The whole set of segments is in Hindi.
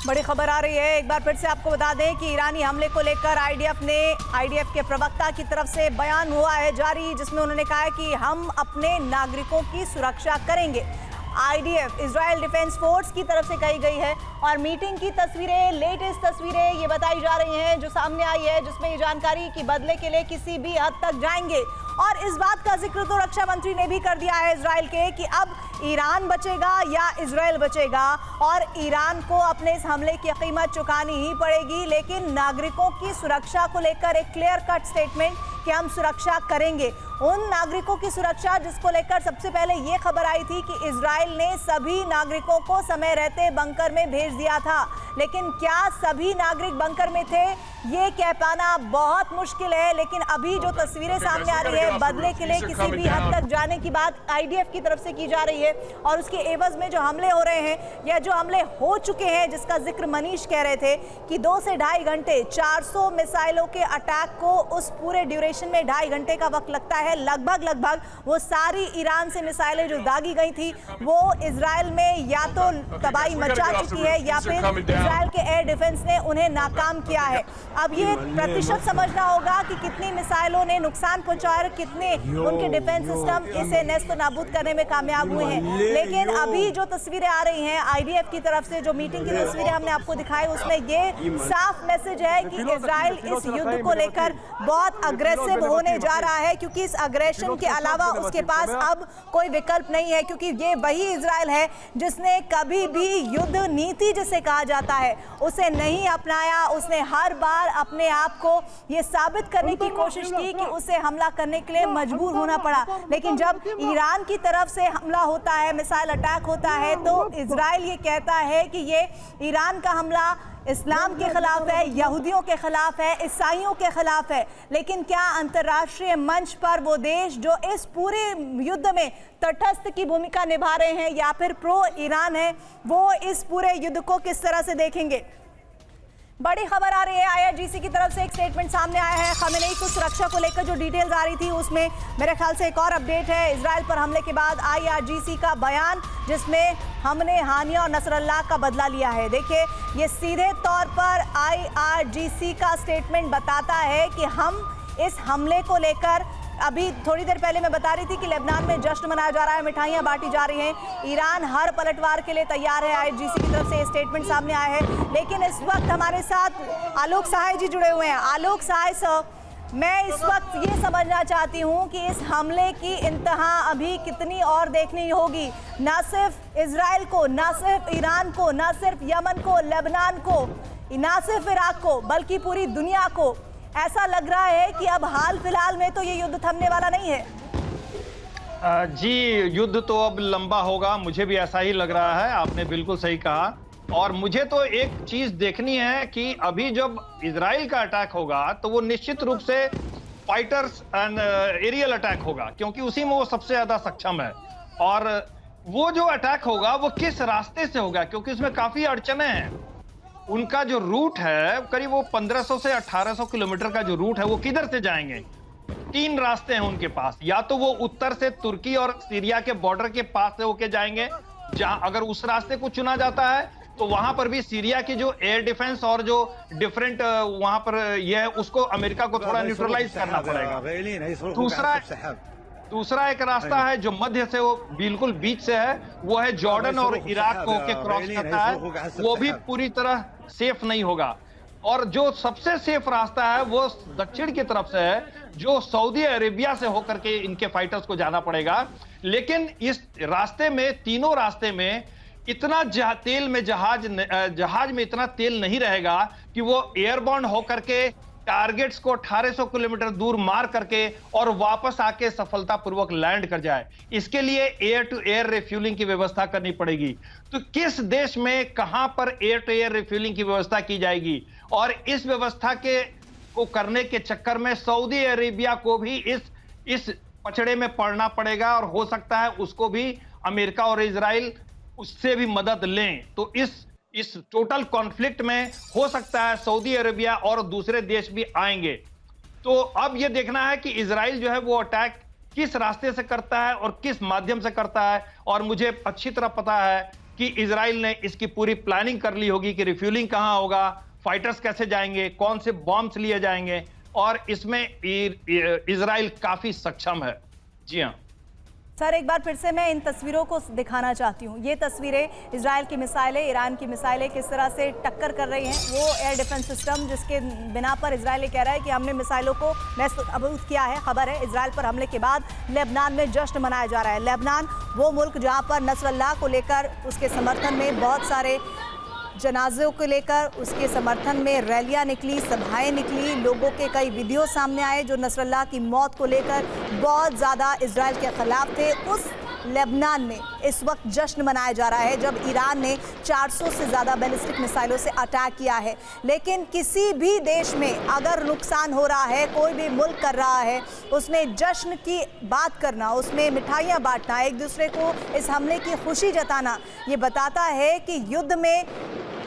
बड़ी खबर आ रही है। एक बार फिर से आपको बता दें कि ईरानी हमले को लेकर आईडीएफ के प्रवक्ता की तरफ से बयान हुआ है जारी, जिसमें उन्होंने कहा है कि हम अपने नागरिकों की सुरक्षा करेंगे। आईडीएफ इजराइल डिफेंस फोर्स की तरफ से कही गई है। और मीटिंग की तस्वीरें, लेटेस्ट तस्वीरें ये बताई जा रही हैं जो सामने आई है, जिसमें ये जानकारी कि बदले के लिए किसी भी हद तक जाएंगे। और इस बात का जिक्र तो रक्षा मंत्री ने भी कर दिया है इजराइल के कि अब ईरान बचेगा या इजराइल बचेगा, और ईरान को अपने इस हमले की कीमत चुकानी ही पड़ेगी। लेकिन नागरिकों की सुरक्षा को लेकर एक क्लियर कट स्टेटमेंट कि हम सुरक्षा करेंगे। उन नागरिकों की सुरक्षा जिसको लेकर सबसे पहले ये खबर आई थी कि इजराइल ने सभी नागरिकों को समय रहते बंकर में भेज दिया था, लेकिन क्या सभी नागरिक बंकर में थे ये कह पाना बहुत मुश्किल है। लेकिन अभी जो तस्वीरें सामने आ रही है, बदले के लिए किसी भी हद तक जाने की बात आईडीएफ की तरफ से की जा रही है। और उसके एवज में जो हमले हो रहे हैं या जो हमले हो चुके हैं, जिसका जिक्र मनीष कह रहे थे कि 2 से ढाई घंटे 400 मिसाइलों के अटैक को उस पूरे ड्यूरेशन में 2.5 घंटे का वक्त लगता है। लगभग वो सारी ईरान से मिसाइलें जो दागी गई थी वो इजराइल में या तो तबाही मचा चुकी है या फिर इजराइल के एयर डिफेंस ने उन्हें नाकाम किया है। अब ये प्रतिशत समझना होगा कि कितनी मिसाइलों ने नुकसान पहुंचाया, कितने उनके डिफेंस सिस्टम इसे नेस्त नाबूद करने में कामयाब हुए हैं। लेकिन अभी जो तस्वीरें आ रही हैं आईडीएफ की तरफ से, जो मीटिंग की तस्वीरें हमने आपको दिखाई, उसमें ये साफ मैसेज है कि इजराइल इस युद्ध को लेकर बहुत अग्रेसिव होने जा रहा है, क्योंकि इस अग्रेशन के अलावा उसके पास अब कोई विकल्प नहीं है। क्योंकि ये वही इजराइल है जिसने कभी भी युद्ध नीति जिसे कहा जाता है उसे नहीं अपनाया। उसने हर बार अपने आप को ये साबित करने की कोशिश की कि उसे हमला करने के लिए मजबूर होना पड़ा। लेकिन जब ईरान की तरफ से हमला होता है, मिसाइल अटैक होता है, तो इजराइल ये कहता है कि ये ईरान का हमला इस्लाम के खिलाफ है, यहूदियों के खिलाफ है, ईसाइयों के खिलाफ है। लेकिन क्या अंतर्राष्ट्रीय मंच पर वो देश जो इस पूरे युद्ध में तटस्थ की भूमिका निभा रहे हैं या फिर प्रो ईरान है, वो इस पूरे युद्ध को किस तरह से देखेंगे? बड़ी खबर आ रही है, आईआरजीसी की तरफ से एक स्टेटमेंट सामने आया है। खमेनेई की सुरक्षा को लेकर जो डिटेल्स आ रही थी उसमें मेरे ख्याल से एक और अपडेट है। इजराइल पर हमले के बाद आईआरजीसी का बयान, जिसमें हमने हानिया और नसरल्लाह का बदला लिया है। देखिए, ये सीधे तौर पर आईआरजीसी का स्टेटमेंट बताता है कि हम इस हमले को लेकर, अभी थोड़ी देर पहले मैं बता रही थी कि लेबनान में जश्न मनाया जा रहा है, मिठाइयां बांटी जा रही हैं, ईरान हर पलटवार के लिए तैयार है। आईआरजीसी की तरफ से ये स्टेटमेंट सामने आया है। लेकिन इस वक्त हमारे साथ आलोक सहाय जी जुड़े हुए हैं। आलोक सहाय सर, मैं इस वक्त ये समझना चाहती हूँ कि इस हमले की इंतहा अभी कितनी और देखनी होगी, ना सिर्फ इजराइल को, ना सिर्फ ईरान को, ना सिर्फ यमन को, लेबनान को, ना सिर्फ इराक को, बल्कि पूरी दुनिया को। ऐसा लग रहा है कि अब हाल फिलहाल में तो ये युद्ध थमने वाला नहीं है। जी, युद्ध तो अब लंबा होगा, मुझे भी ऐसा ही लग रहा है। आपने बिल्कुल सही कहा। और मुझे तो एक चीज देखनी है कि अभी जब इजराइल का अटैक होगा तो वो निश्चित रूप से फाइटर्स एंड एरियल अटैक होगा, क्योंकि उसी में वो सबसे ज्यादा सक्षम है। और वो जो अटैक होगा वो किस रास्ते से होगा, क्योंकि उसमें काफी अड़चने हैं। उनका जो रूट है करीब वो 1500 से 1800 किलोमीटर का जो रूट है, वो किधर से जाएंगे? 3 रास्ते हैं उनके पास। या तो वो उत्तर से तुर्की और सीरिया के बॉर्डर के पास से होके जाएंगे, जहां अगर उस रास्ते को चुना जाता है तो वहां पर भी सीरिया की जो एयर डिफेंस और जो डिफरेंट वहां पर ये है, उसको अमेरिका को थोड़ा न्यूट्रलाइज करना पड़ेगा। दूसरा एक रास्ता है जो मध्य से, वो बिल्कुल बीच से है, वो है जॉर्डन और इराक को होके क्रॉस करता है। वो भी पूरी तरह सेफ नहीं होगा। और जो सबसे सेफ रास्ता है वो दक्षिण की तरफ से है, जो सऊदी अरेबिया से होकर के इनके फाइटर्स को जाना पड़ेगा। लेकिन इस रास्ते में, तीनों रास्ते में इतना तेल में जहाज में इतना तेल नहीं रहेगा कि वो एयरबॉर्न होकर के टारगेट्स को 1800 किलोमीटर दूर मार करके और वापस आके सफलतापूर्वक लैंड कर जाए। इसके लिए एयर टू एयर रिफ्यूलिंग की व्यवस्था करनी पड़ेगी। तो किस देश में कहां पर एयर टू एयर रिफ्यूलिंग की व्यवस्था की जाएगी? और इस व्यवस्था को करने के चक्कर में सऊदी अरेबिया को भी इस पचड़े में पड़ना पड़ेगा, और हो सकता है उसको भी अमेरिका और इजराइल उससे भी मदद लें। तो इस टोटल कॉन्फ्लिक्ट में हो सकता है सऊदी अरेबिया और दूसरे देश भी आएंगे। तो अब यह देखना है कि इजराइल जो है वो अटैक किस रास्ते से करता है और किस माध्यम से करता है। और मुझे अच्छी तरह पता है कि इजराइल ने इसकी पूरी प्लानिंग कर ली होगी कि रिफ्यूलिंग कहां होगा, फाइटर्स कैसे जाएंगे, कौन से बॉम्ब्स लिए जाएंगे, और इसमें इजराइल काफी सक्षम है। जी हाँ सर, एक बार फिर से मैं इन तस्वीरों को दिखाना चाहती हूँ। ये तस्वीरें इजराइल की मिसाइलें, ईरान की मिसाइलें किस तरह से टक्कर कर रही हैं। वो एयर डिफेंस सिस्टम जिसके बिना पर इजराइल ये कह रहा है कि हमने मिसाइलों को नष्ट किया है। खबर है इजराइल पर हमले के बाद लेबनान में जश्न मनाया जा रहा है। लेबनान वो मुल्क जहाँ पर नसरल्लाह को लेकर उसके समर्थन में बहुत सारे जनाज़ों को लेकर उसके समर्थन में रैलियां निकली, सभाएं निकली, लोगों के कई वीडियो सामने आए जो नसरल्लाह की मौत को लेकर बहुत ज़्यादा इजराइल के खिलाफ थे। उस लेबनान में इस वक्त जश्न मनाया जा रहा है जब ईरान ने 400 से ज़्यादा बैलिस्टिक मिसाइलों से अटैक किया है। लेकिन किसी भी देश में अगर नुकसान हो रहा है, कोई भी मुल्क कर रहा है, उसमें जश्न की बात करना, उसमें मिठाइयाँ बांटना, एक दूसरे को इस हमले की खुशी जताना, ये बताता है कि युद्ध में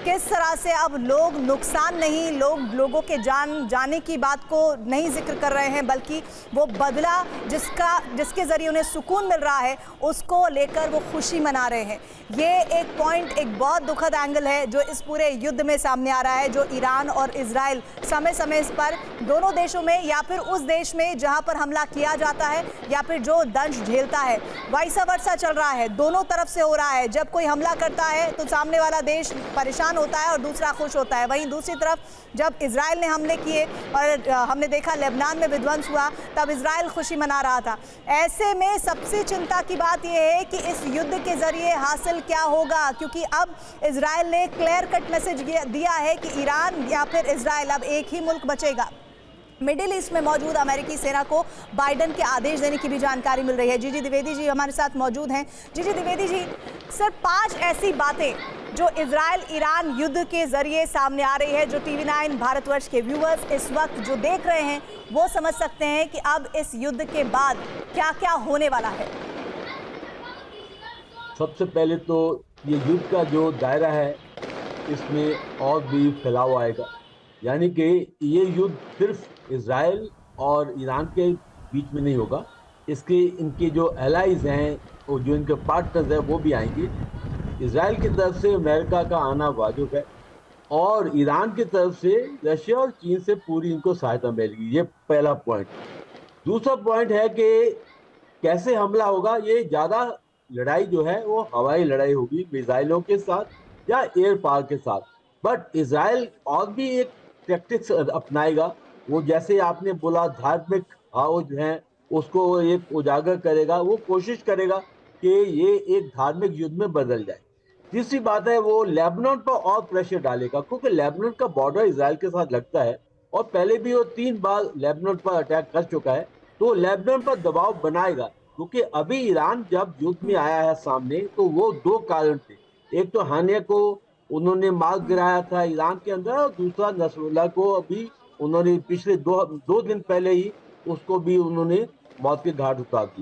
किस तरह से अब लोग नुकसान नहीं, लोगों के जाने की बात को नहीं जिक्र कर रहे हैं, बल्कि वो बदला जिसके ज़रिए उन्हें सुकून मिल रहा है उसको लेकर वो खुशी मना रहे हैं। ये एक पॉइंट, एक बहुत दुखद एंगल है जो इस पूरे युद्ध में सामने आ रहा है, जो ईरान और इजराइल समय समय पर दोनों देशों में या फिर उस देश में जहाँ पर हमला किया जाता है या फिर जो दंश झेलता है, वाइसा वर्सा चल रहा है, दोनों तरफ से हो रहा है। जब कोई हमला करता है तो सामने वाला देश परेशान होता है और दूसरा खुश होता है। वहीं दूसरी तरफ जब इजराइल ने हमले किए और हमने देखा लेबनान में विध्वंस हुआ, तब इजराइल खुशी मना रहा था। ऐसे में सबसे चिंता की बात यह है कि इस युद्ध के जरिए हासिल क्या होगा, क्योंकि अब इजराइल ने क्लियर कट मैसेज दिया है कि ईरान या फिर इजराइल अब एक ही मुल्क बचेगा। मिडिल ईस्ट में मौजूद अमेरिकी सेना को बाइडन के आदेश देने की भी जानकारी मिल रही है। जीजी द्विवेदी जी हमारे साथ मौजूद हैं। जीजी द्विवेदी जी, सर 5 ऐसी बातें जो इजराइल ईरान युद्ध के जरिए सामने आ रही है, जो TV9 भारतवर्ष के व्यूअर्स इस वक्त जो देख रहे हैं वो समझ सकते हैं कि अब इस युद्ध के बाद क्या क्या होने वाला है। सबसे पहले तो ये युद्ध का जो दायरा है इसमें और भी फैलाव आएगा, यानी कि ये युद्ध सिर्फ इजराइल और ईरान के बीच में नहीं होगा, इनके जो एलाइज हैं और जो इनके पार्टनर्स हैं वो भी आएंगे। इजराइल की तरफ से अमेरिका का आना वाजिब है और ईरान की तरफ से रशिया और चीन से पूरी इनको सहायता मिलेगी। ये पहला पॉइंट। दूसरा पॉइंट है कि कैसे हमला होगा। ये ज़्यादा लड़ाई जो है वो हवाई लड़ाई होगी मिसाइलों के साथ या एयर पावर के साथ। बट इजराइल और भी एक टैक्टिक्स अपनाएगा, वो जैसे आपने बोला धार्मिक भाव जो हैं उसको एक उजागर करेगा, वो कोशिश करेगा कि ये एक धार्मिक युद्ध में बदल जाए। तीसरी बात है वो लेबनान पर और प्रेशर डालेगा, क्योंकि लेबनान का बॉर्डर इजराइल के साथ लगता है और पहले भी वो 3 बार लेबनान पर अटैक कर चुका है, तो लेबनान पर दबाव बनाएगा। क्योंकि अभी ईरान जब युद्ध में आया है सामने, तो वो 2 कारण थे। एक तो हानिया को उन्होंने मार गिराया था ईरान के अंदर, और दूसरा नसरुल्लाह को अभी उन्होंने पिछले 2 दिन पहले ही उसको भी उन्होंने मौत के घाट उतार दिया।